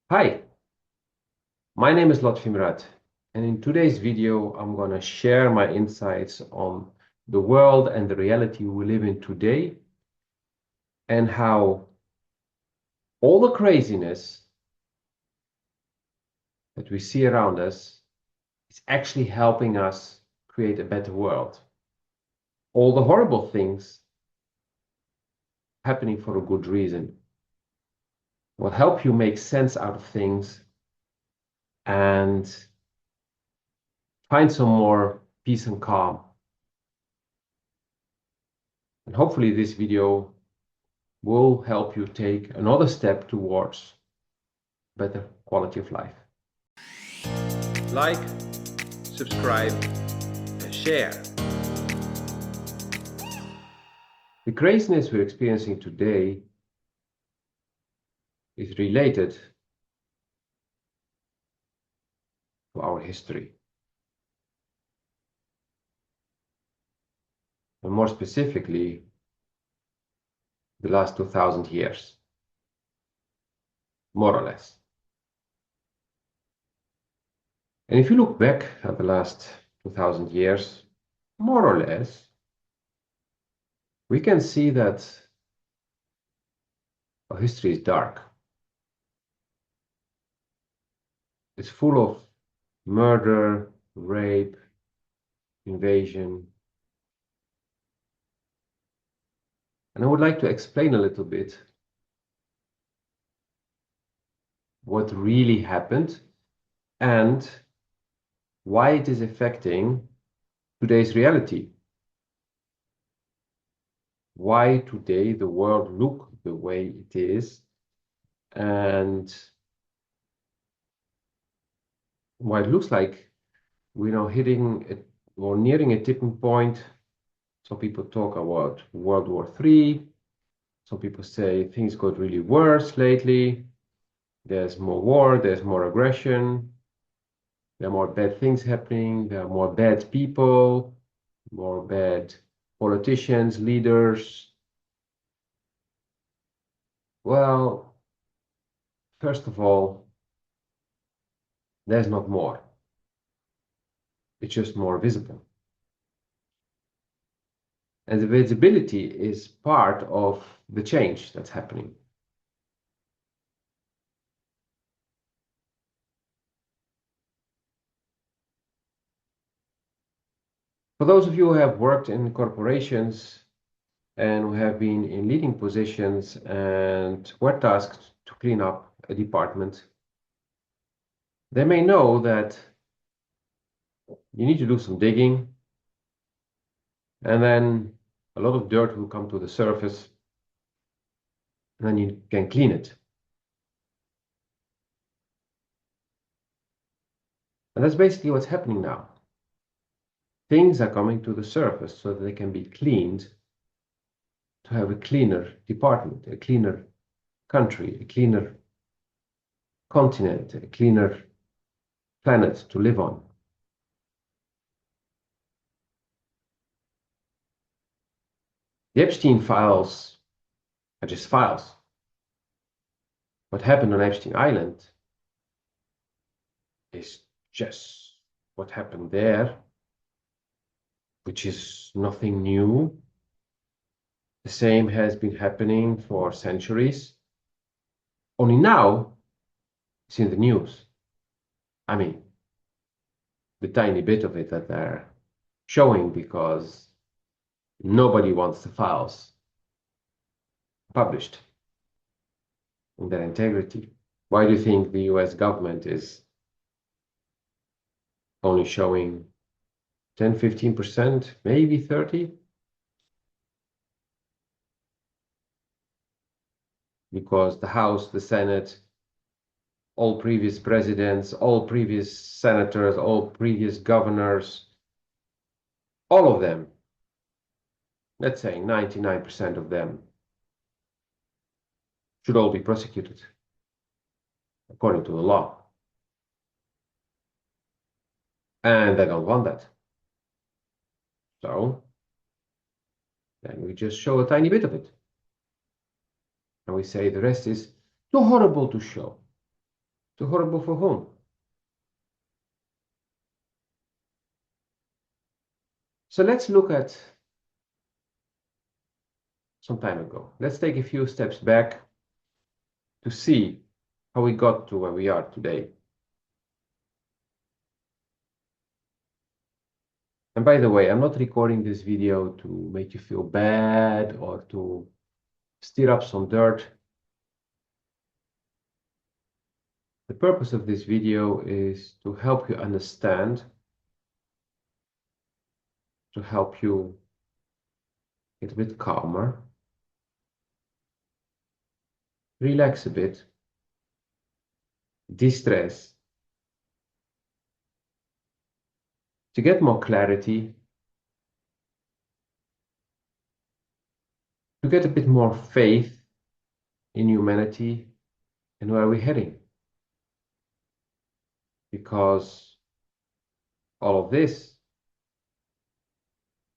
Hi, my name is Lotfi, and in today's video, I'm going to share my insights on the world and the reality we live in today and how all the craziness that we see around us is actually helping us create a better world. All the horrible things happening for a good reason will help you make sense out of things and find some more peace and calm. And hopefully this video will help you take another step towards better quality of life. Like, subscribe, and share. The craziness we're experiencing today is related to our history. And more specifically, the last 2000 years, more or less. And if you look back at the last 2000 years, more or less, we can see that our history is dark. It's full of murder, rape, invasion. And I would like to explain a little bit what really happened and why it is affecting today's reality. Why today the world looks the way it is, and why it looks like we're now hitting it or nearing a tipping point. Some people talk about World War III. Some people say things got really worse lately. There's more war, there's more aggression, there are more bad things happening, there are more bad people, more bad politicians, leaders. Well, first of all, there's not more. It's just more visible. And the visibility is part of the change that's happening. For those of you who have worked in corporations and who have been in leading positions and were tasked to clean up a department, they may know that you need to do some digging, and then a lot of dirt will come to the surface, and then you can clean it. And that's basically what's happening now. Things are coming to the surface so that they can be cleaned to have a cleaner department, a cleaner country, a cleaner continent, a cleaner planet to live on. The Epstein files are just files. What happened on Epstein Island is just what happened there, which is nothing new. The same has been happening for centuries. Only now it's in the news. I mean, the tiny bit of it that they're showing because nobody wants the files published in their integrity. Why do you think the US government is only showing 10, 15%, maybe 30? Because the House, the Senate, all previous presidents, all previous senators, all previous governors, all of them, let's say 99% of them, should all be prosecuted according to the law. And they don't want that. So then we just show a tiny bit of it. And we say the rest is too horrible to show. Too horrible for whom? So let's look at some time ago. Let's take a few steps back to see how we got to where we are today. And by the way, I'm not recording this video to make you feel bad or to stir up some dirt. The purpose of this video is to help you understand, to help you get a bit calmer, relax a bit, de-stress, to get more clarity, to get a bit more faith in humanity and where we're heading. Because all of this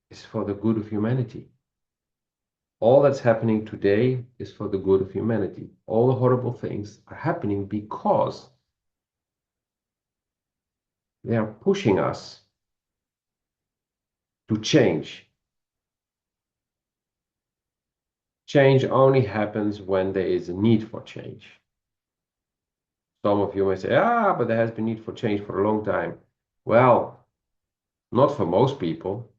is for the good of humanity. All that's happening today is for the good of humanity. All the horrible things are happening because they are pushing us to change. Change only happens when there is a need for change. Some of you may say, but there has been need for change for a long time. Well, not for most people.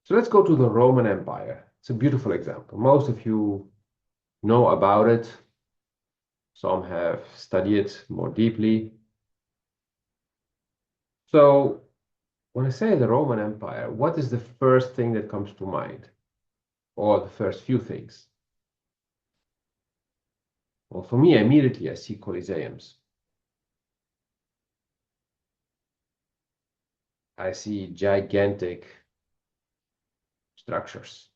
So let's go to the Roman Empire. It's a beautiful example. Most of you know about it. Some have studied it more deeply. So when I say the Roman Empire, what is the first thing that comes to mind? Or the first few things? Well, for me, immediately I see Colosseums. I see gigantic structures,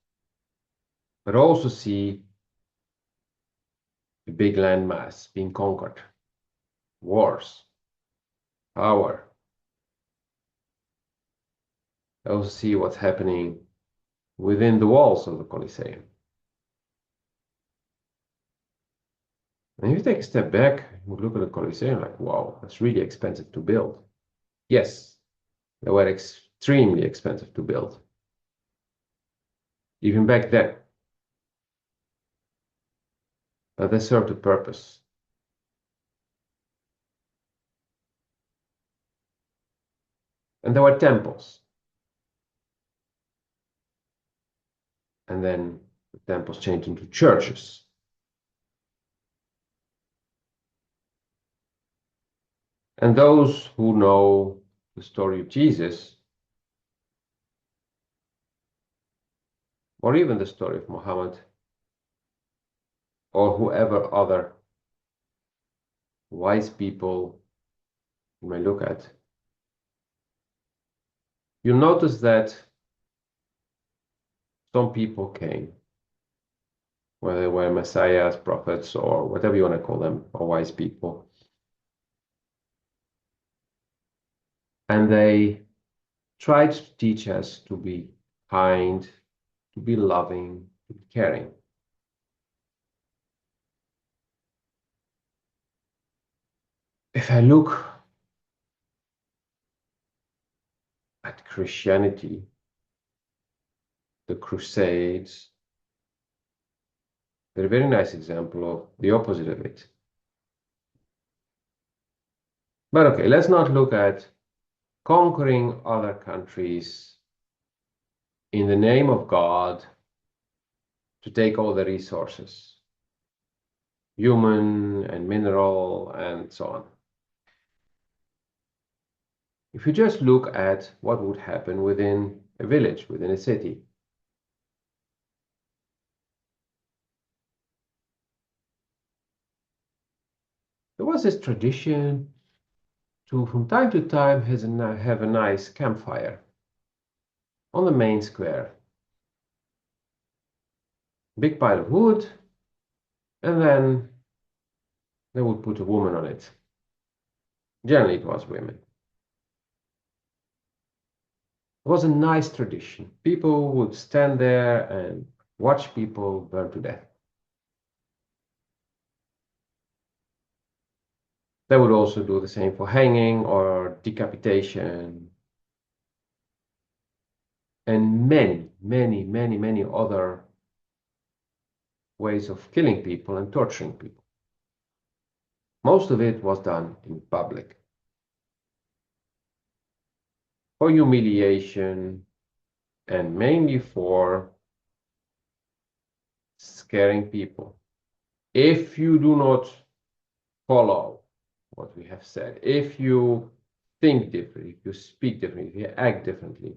but also see a big landmass being conquered, wars, power. I also see what's happening within the walls of the Colosseum. And if you take a step back, you look at the Colosseum like, wow, that's really expensive to build. Yes, they were extremely expensive to build. Even back then. But they served a purpose. And there were temples. And then the temples changed into churches. And those who know the story of Jesus, or even the story of Muhammad, or whoever other wise people you may look at, you'll notice that some people came, whether they were messiahs, prophets, or whatever you want to call them, or wise people. And they tried to teach us to be kind, to be loving, to be caring. If I look at Christianity, the Crusades, they're a very nice example of the opposite of it. But okay, let's not look at conquering other countries in the name of God to take all the resources, human and mineral and so on. If you just look at what would happen within a village, within a city, there was this tradition to, from time to time, have a nice campfire on the main square. Big pile of wood, and then they would put a woman on it. Generally, it was women. It was a nice tradition. People would stand there and watch people burn to death. They would also do the same for hanging or decapitation and many other ways of killing people and torturing people. Most of it was done in public for humiliation and mainly for scaring people. If you do not follow what we have said, if you think differently, if you speak differently, if you act differently,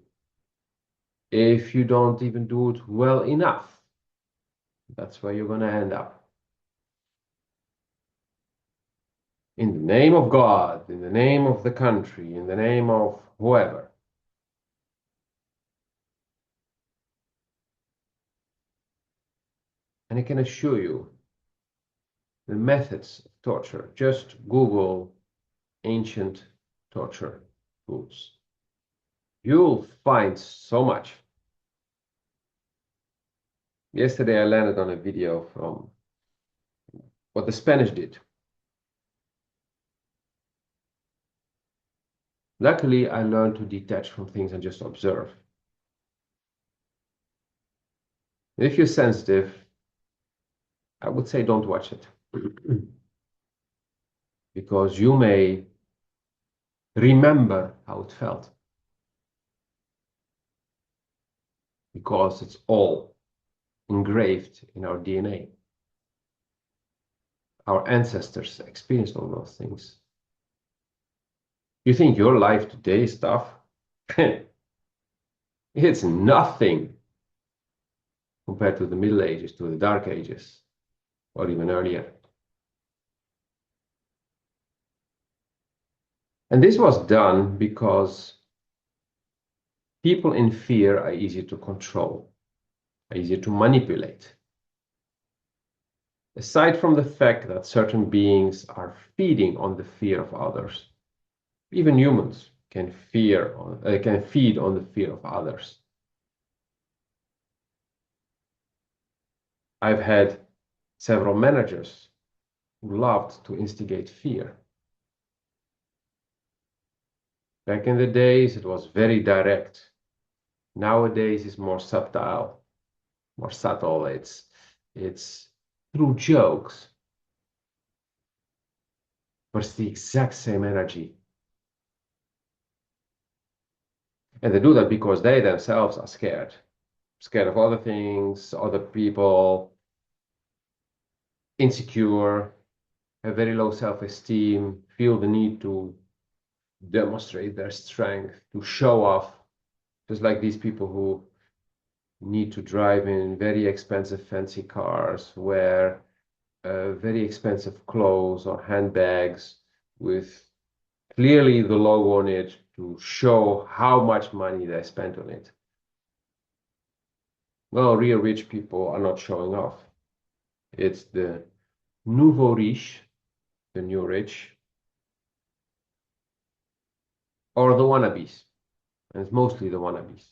if you don't even do it well enough, that's where you're going to end up. In the name of God, in the name of the country, in the name of whoever. And I can assure you, the methods of torture, just Google ancient torture tools. You'll find so much. Yesterday I landed on a video from what the Spanish did. Luckily, I learned to detach from things and just observe. If you're sensitive, I would say don't watch it. Because you may remember how it felt. Because it's all engraved in our DNA. Our ancestors experienced all those things. You think your life today is tough? It's nothing compared to the Middle Ages, to the Dark Ages, or even earlier. And this was done because people in fear are easy to control, are easy to manipulate. Aside from the fact that certain beings are feeding on the fear of others, even humans can feed on the fear of others. I've had several managers who loved to instigate fear. Back in the days, it was very direct. Nowadays, it's more subtle, more subtle. It's through jokes, but it's the exact same energy. And they do that because they themselves are scared of other things, other people, insecure, have very low self-esteem, feel the need to demonstrate their strength, to show off, just like these people who need to drive in very expensive fancy cars, wear very expensive clothes or handbags with clearly the logo on it to show how much money they spent on it. Well, real rich people are not showing off. It's the nouveau riche, the new rich, or the wannabes. And it's mostly the wannabes.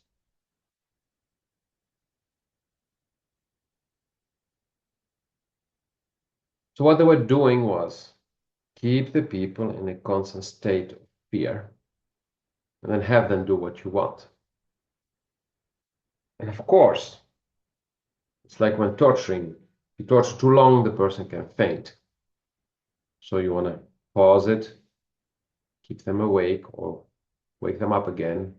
So what they were doing was keep the people in a constant state of fear and then have them do what you want. And of course, it's like when torturing, you torture too long, the person can faint. So you want to pause it, keep them awake or wake them up again,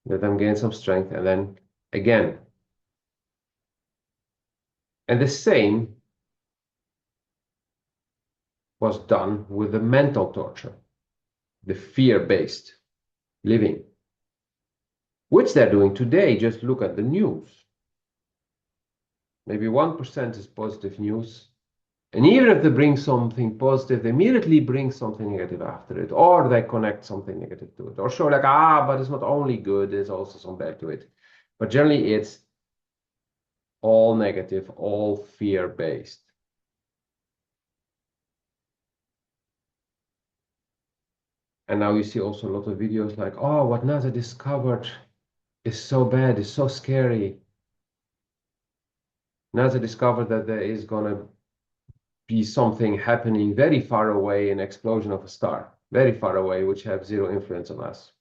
let them gain some strength, and then again. And the same was done with the mental torture, the fear-based living, which they're doing today. Just look at the news. Maybe 1% is positive news. And even if they bring something positive, they immediately bring something negative after it, or they connect something negative to it, or show like, but it's not only good, there's also some bad to it. But generally, it's all negative, all fear-based. And now you see also a lot of videos like, oh, what NASA discovered is so bad, is so scary. NASA discovered that there is gonna be something happening very far away, an explosion of a star, very far away, which have zero influence on us.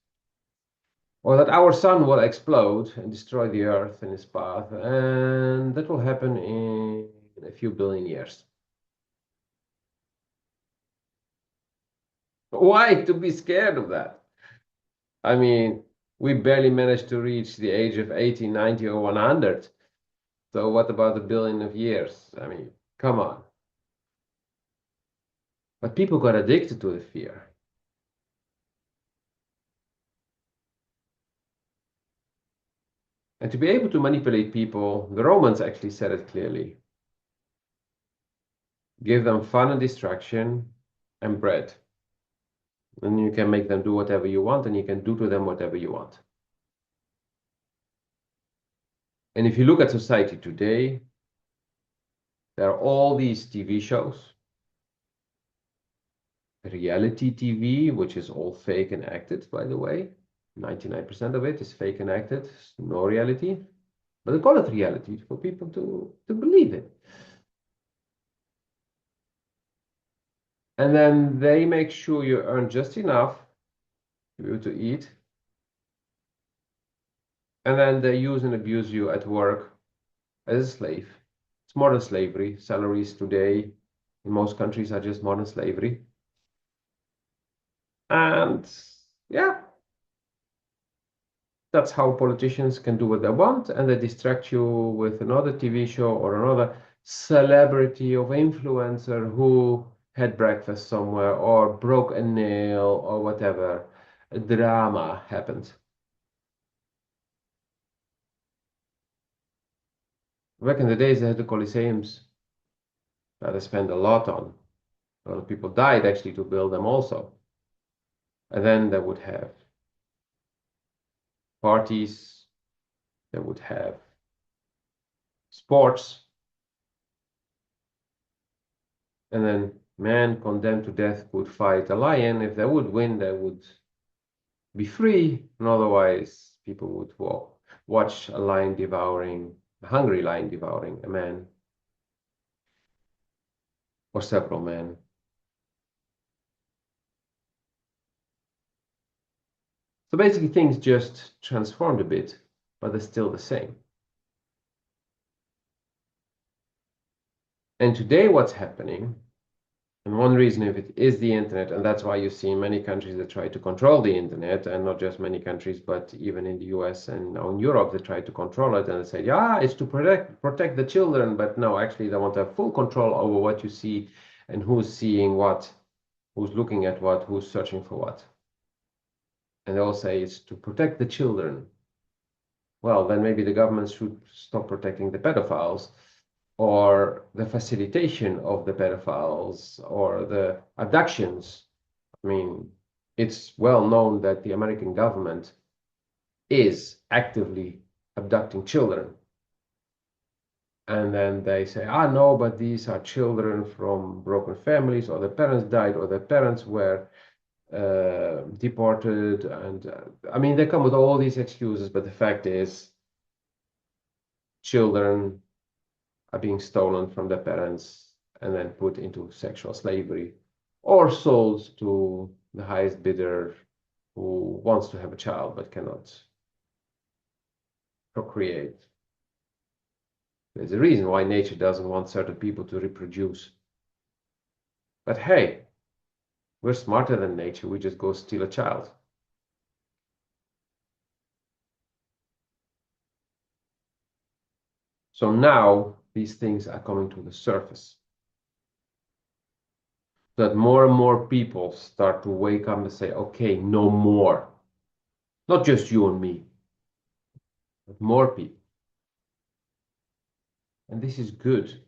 Or that our sun will explode and destroy the Earth in its path, and that will happen in a few billion years. Why to be scared of that? I mean, we barely managed to reach the age of 80, 90, or 100. So what about a billion of years? I mean, come on. But people got addicted to the fear. And to be able to manipulate people, the Romans actually said it clearly. Give them fun and distraction and bread. And you can make them do whatever you want, and you can do to them whatever you want. And if you look at society today, there are all these TV shows, reality TV, which is all fake and acted, by the way. 99% of it is fake and acted, no reality. But they call it reality for people to believe it. And then they make sure you earn just enough to be able to eat. And then they use and abuse you at work as a slave. It's modern slavery. Salaries today in most countries are just modern slavery. And yeah, that's how politicians can do what they want, and they distract you with another TV show or another celebrity or influencer who had breakfast somewhere or broke a nail or whatever. A drama happened. Back in the days, they had the Colosseums that they spent a lot on. A lot of people died actually to build them also. And then they would have parties, they would have sports, and then men condemned to death could fight a lion. If they would win, they would be free, and otherwise people would watch a lion devouring, a hungry lion devouring a man or several men. So basically things just transformed a bit, but they're still the same. And today what's happening, and one reason of it is the internet, and that's why you see many countries that try to control the internet, and not just many countries, but even in the US and now in Europe, they try to control it, and they say, yeah, it's to protect the children, but no, actually they want to have full control over what you see and who's seeing what, who's looking at what, who's searching for what. And they all say it's to protect the children. Well, then maybe the government should stop protecting the pedophiles, or the facilitation of the pedophiles, or the abductions. I mean, it's well known that the American government is actively abducting children. And then they say, ah, no, but these are children from broken families, or their parents died, or their parents were deported. And I mean, they come with all these excuses, but the fact is, children are being stolen from their parents and then put into sexual slavery or sold to the highest bidder who wants to have a child but cannot procreate. There's a reason why nature doesn't want certain people to reproduce. But hey, we're smarter than nature. We just go steal a child. So now these things are coming to the surface. That more and more people start to wake up and say, okay, no more. Not just you and me, but more people. And this is good.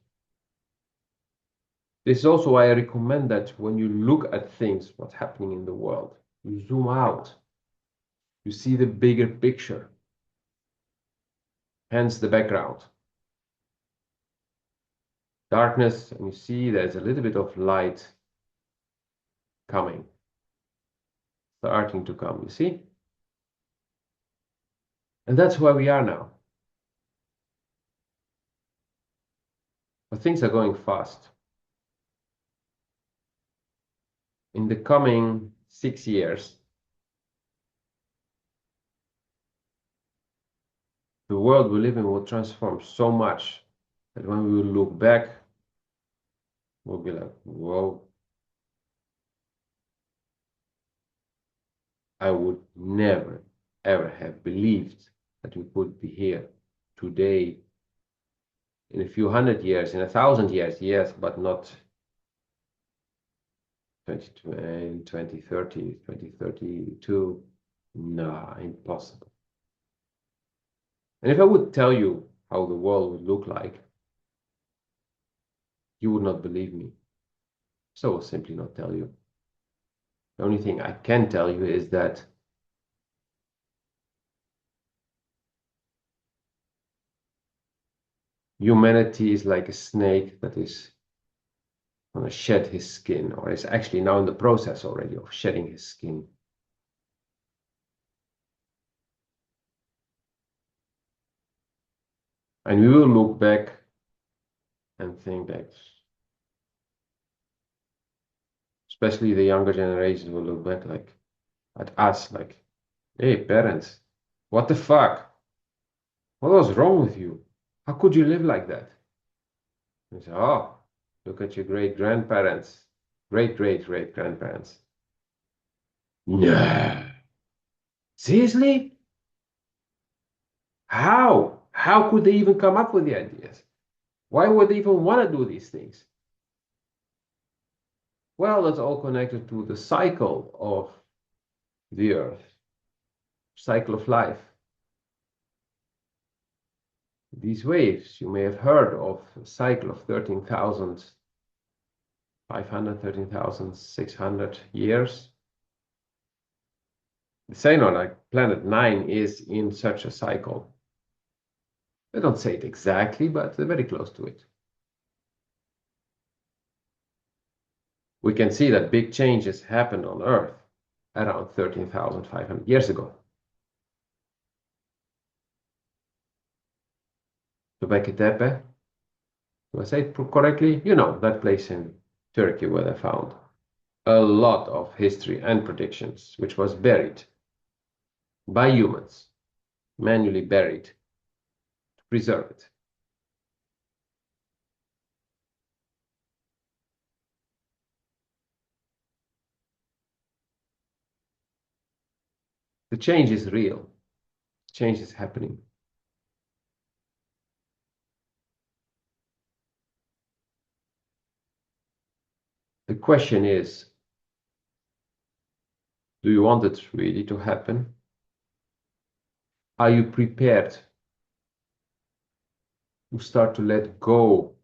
This is also why I recommend that when you look at things, what's happening in the world, you zoom out. You see the bigger picture, hence the background. Darkness, and you see there's a little bit of light coming, starting to come, you see? And that's where we are now. But things are going fast. in the coming 6 years, the world we live in will transform so much that when we will look back, we'll be like, whoa, I would never, ever have believed that we could be here today in a few hundred years, in 1,000 years, yes, but not 2020, 2030, 2032. Nah, impossible. And if I would tell you how the world would look like, you would not believe me. So I will simply not tell you. The only thing I can tell you is that humanity is like a snake that is going to shed his skin, or is actually now in the process already of shedding his skin. And we will look back and think that, especially the younger generation will look back like at us like, hey, parents, what the fuck? What was wrong with you? How could you live like that? And say, oh, look at your great grandparents, great grandparents. No. Seriously? How? How could they even come up with the ideas? Why would they even want to do these things? Well, that's all connected to the cycle of the earth, cycle of life. These waves, you may have heard of a cycle of 13,500, 13,600 years. They say no, like planet 9 is in such a cycle. They don't say it exactly, but they're very close to it. We can see that big changes happened on Earth around 13,500 years ago. Göbekli Tepe, do I say it correctly? You know, that place in Turkey where they found a lot of history and predictions, which was buried by humans, manually buried to preserve it. The change is real. Change is happening. The question is, do you want it really to happen? Are you prepared to start to let go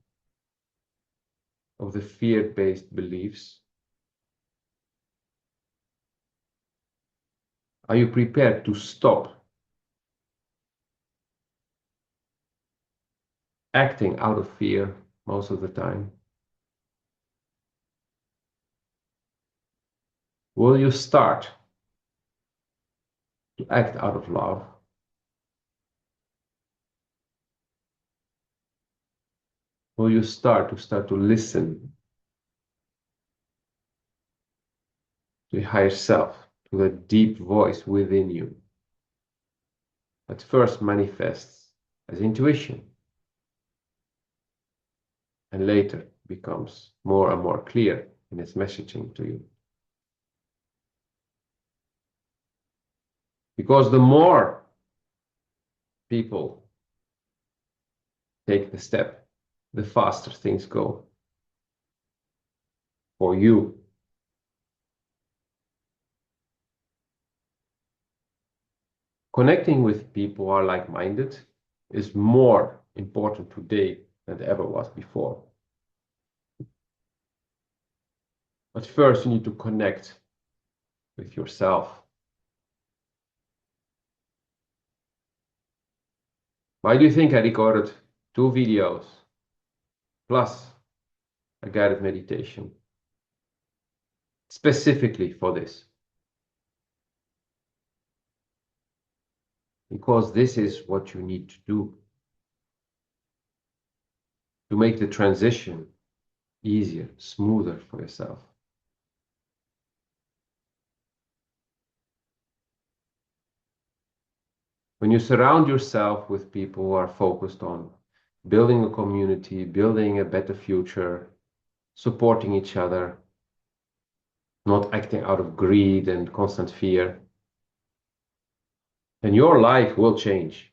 of the fear-based beliefs? Are you prepared to stop acting out of fear most of the time? Will you start to act out of love? Will you start to listen to your higher self, to the deep voice within you that first manifests as intuition and later becomes more and more clear in its messaging to you? Because the more people take the step, the faster things go for you. Connecting with people who are like-minded is more important today than it ever was before. But first, you need to connect with yourself. Why do you think I recorded 2 videos plus a guided meditation specifically for this? Because this is what you need to do to make the transition easier, smoother for yourself. When you surround yourself with people who are focused on building a community, building a better future, supporting each other, not acting out of greed and constant fear, then your life will change.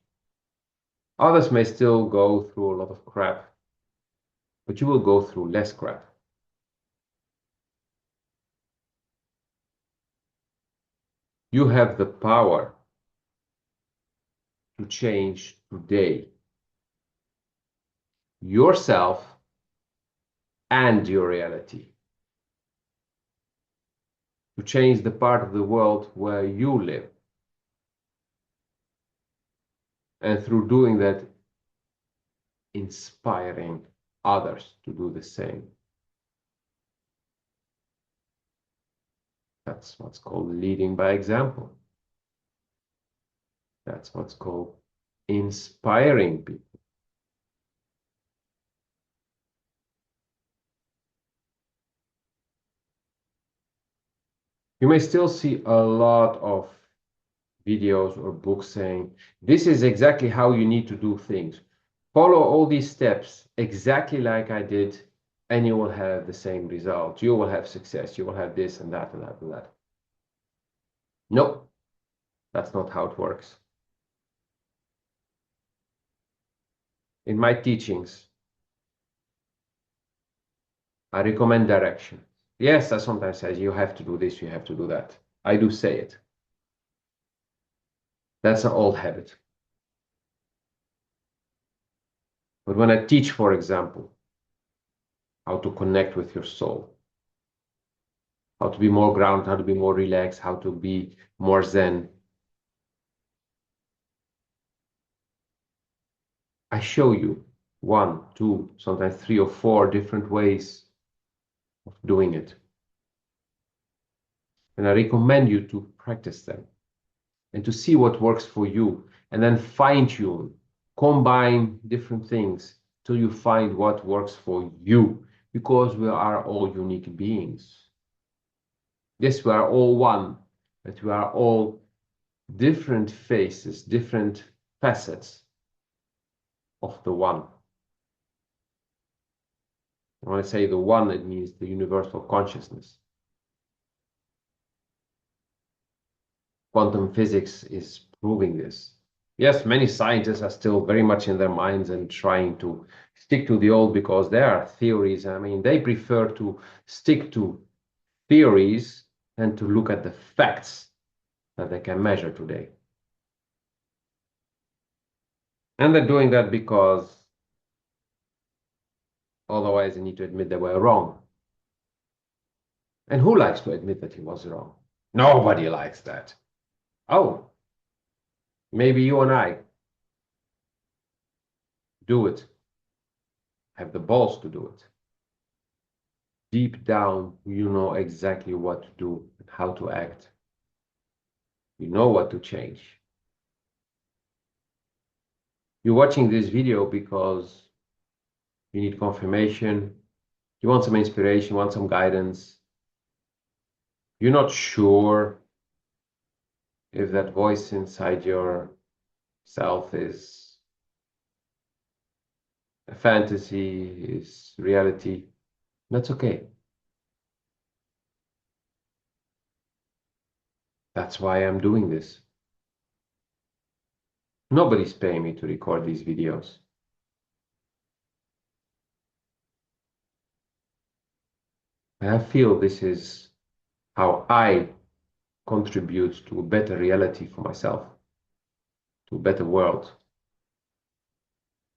Others may still go through a lot of crap, but you will go through less crap. You have the power to change today yourself and your reality, to change the part of the world where you live. And through doing that, inspiring others to do the same. That's what's called leading by example. That's what's called inspiring people. You may still see a lot of videos or books saying, this is exactly how you need to do things. Follow all these steps exactly like I did, and you will have the same result. You will have success. You will have this and that and that and that. No, that's not how it works. In my teachings, I recommend direction. Yes, I sometimes say you have to do this, you have to do that. I do say it. That's an old habit. But when I teach, for example, how to connect with your soul, how to be more grounded, how to be more relaxed, how to be more zen, I show you one, two, sometimes three or four different ways of doing it. And I recommend you to practice them and to see what works for you, and then fine tune, combine different things till you find what works for you, because we are all unique beings. Yes, we are all one, but we are all different faces, different facets of the one. When I say the one, it means the universal consciousness. Quantum physics is proving this. Yes, many scientists are still very much in their minds and trying to stick to the old because there are theories. I mean, they prefer to stick to theories than to look at the facts that they can measure today. And they're doing that because otherwise they need to admit they were wrong. And who likes to admit that he was wrong? Nobody likes that. Oh, maybe you and I do it, have the balls to do it. Deep down, you know exactly what to do and how to act. You know what to change. You're watching this video because you need confirmation, you want some inspiration, you want some guidance. You're not sure if that voice inside your self is a fantasy, is reality. That's okay. That's why I'm doing this. Nobody's paying me to record these videos. And I feel this is how I contribute to a better reality for myself, to a better world,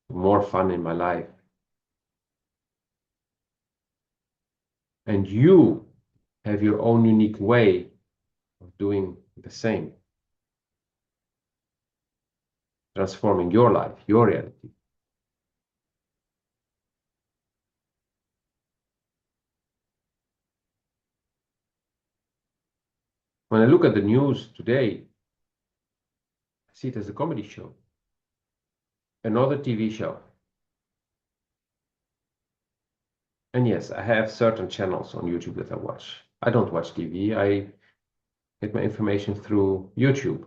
more fun in my life. And you have your own unique way of doing the same, transforming your life, your reality. When I look at the news today, I see it as a comedy show, another TV show. And yes, I have certain channels on YouTube that I watch. I don't watch TV. I get my information through YouTube.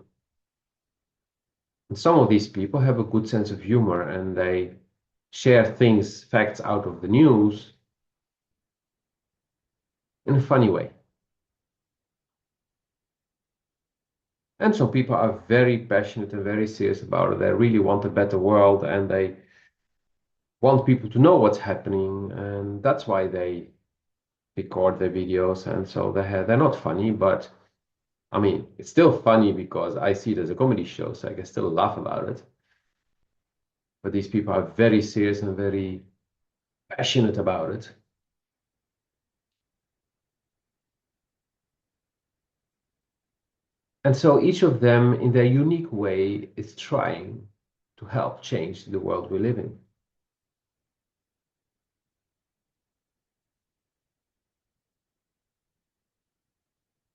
And some of these people have a good sense of humor and they share things, facts out of the news in a funny way. And some people are very passionate and very serious about it. They really want a better world and they want people to know what's happening. And that's why they record their videos. And so they're not funny, but I mean, it's still funny because I see it as a comedy show, so I can still laugh about it. But these people are very serious and very passionate about it. And so each of them, in their unique way, is trying to help change the world we live in.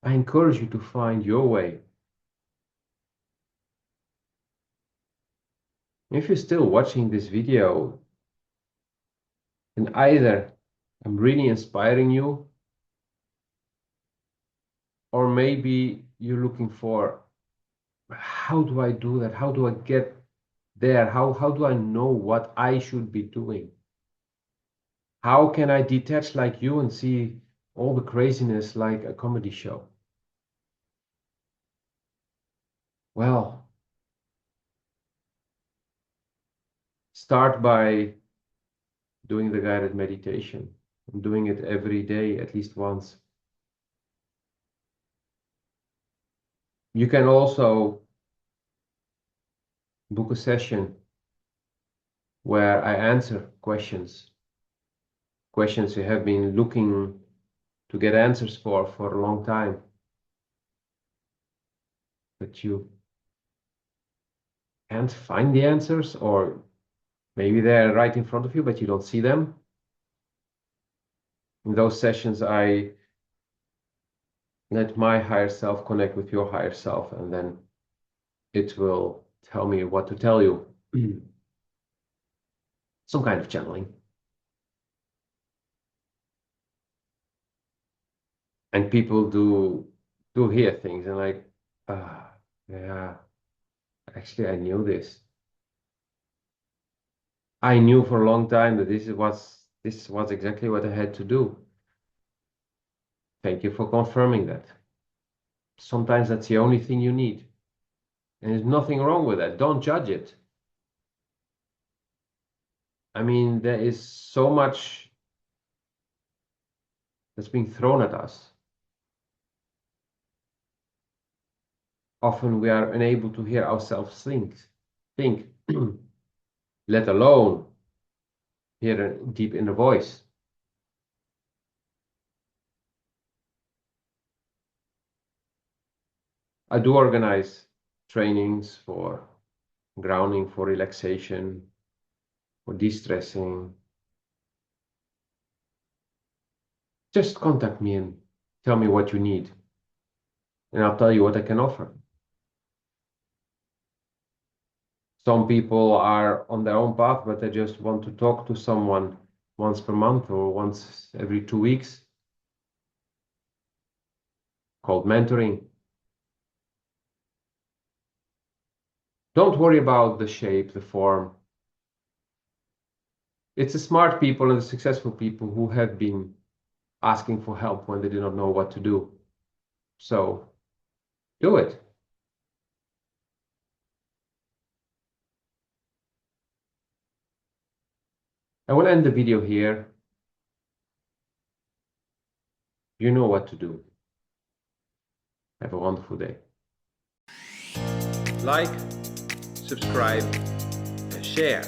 I encourage you to find your way. If you're still watching this video, then either I'm really inspiring you, or maybe you're looking for, how do I do that? How do I get there? How do I know what I should be doing? How can I detach like you and see all the craziness like a comedy show? Well, start by doing the guided meditation. I'm doing it every day, at least once. You can also book a session where I answer questions you have been looking to get answers for a long time, but you can't find the answers, or maybe they're right in front of you, but you don't see them. In those sessions, I let my higher self connect with your higher self, and then it will tell me what to tell you. Some kind of channeling. And people do hear things and like, ah, yeah, actually I knew this. I knew for a long time that this was exactly what I had to do. Thank you for confirming that. Sometimes that's the only thing you need. And there's nothing wrong with that. Don't judge it. I mean, there is so much that's being thrown at us. Often we are unable to hear ourselves think, let alone hear a deep inner voice. I do organize trainings for grounding, for relaxation, for de-stressing. Just contact me and tell me what you need, and I'll tell you what I can offer. Some people are on their own path, but they just want to talk to someone once per month or once every 2 weeks, called mentoring. Don't worry about the shape, the form. It's the smart people and the successful people who have been asking for help when they do not know what to do. So do it. I will end the video here. You know what to do. Have a wonderful day. Like, subscribe, and share.